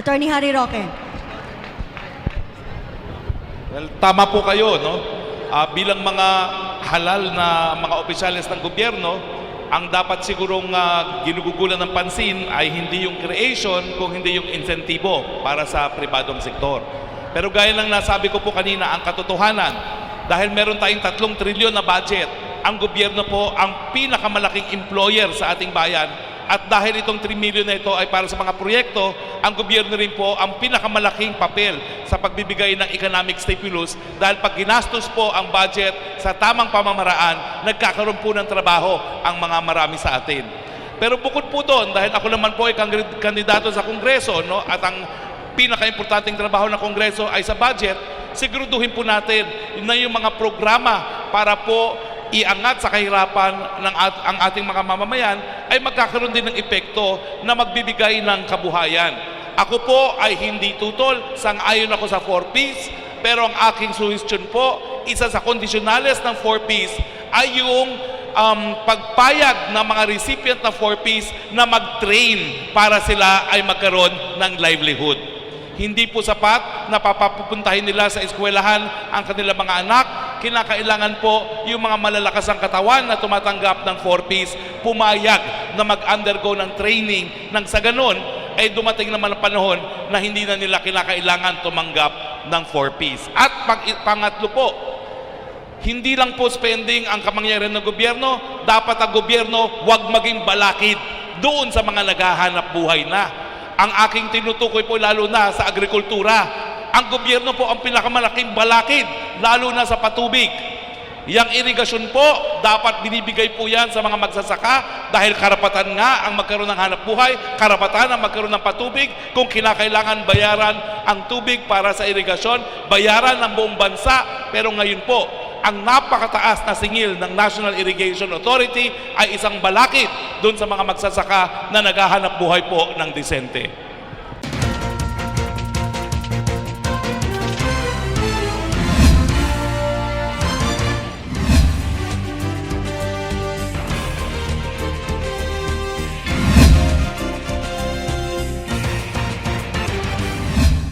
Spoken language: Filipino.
Attorney Harry Roque. Well, tama po kayo, no? Bilang mga halal na mga opisyales ng gobyerno, ang dapat sigurong ginugugulan ng pansin ay hindi yung creation, kung hindi yung insentibo para sa pribadong sektor. Pero gaya ng nasabi ko po kanina, ang katotohanan, dahil meron tayong 3 trilyon na budget, ang gobyerno po ang pinakamalaking employer sa ating bayan. At dahil itong 3 million na ito ay para sa mga proyekto, ang gobyerno rin po ang pinakamalaking papel sa pagbibigay ng economic stimulus dahil pag ginastos po ang budget sa tamang pamamaraan, nagkakaroon po ng trabaho ang mga marami sa atin. Pero bukod po doon, dahil ako naman po ay kandidato sa Kongreso, no, at ang pinaka-importanting trabaho ng Kongreso ay sa budget, siguraduhin po natin na yung mga programa para po iangat sa kahirapan ng ang ating mga mamamayan ay magkakaroon din ng epekto na magbibigay ng kabuhayan. Ako po ay hindi tutol, sang-ayon ako sa 4Ps, pero ang aking suggestion po, isa sa conditionales ng 4Ps ay yung pagpayag ng mga recipient ng 4Ps na mag-train para sila ay magkaroon ng livelihood. Hindi po sapat na papapuntahin nila sa eskwelahan ang kanilang mga anak. Kinakailangan po yung mga malalakas ang katawan na tumatanggap ng 4Ps pumayag na mag-undergo ng training nang sa ganon ay dumating naman ang panahon na hindi na nila kinakailangan tumanggap ng 4Ps. At pangatlo po, hindi lang po spending ang kamangyarihan ng gobyerno, dapat ang gobyerno huwag maging balakid doon sa mga naghahanap buhay na. Ang aking tinutukoy po lalo na sa agrikultura. Ang gobyerno po ang pinakamalaking balakid, lalo na sa patubig. Yang irigasyon po, dapat binibigay po yan sa mga magsasaka dahil karapatan nga ang magkaroon ng hanap buhay, karapatan ang magkaroon ng patubig. Kung kinakailangan bayaran ang tubig para sa irigasyon, bayaran ng buong bansa. Pero ngayon po, ang napakataas na singil ng National Irrigation Authority ay isang balakid doon sa mga magsasaka na naghahanap buhay po ng disente.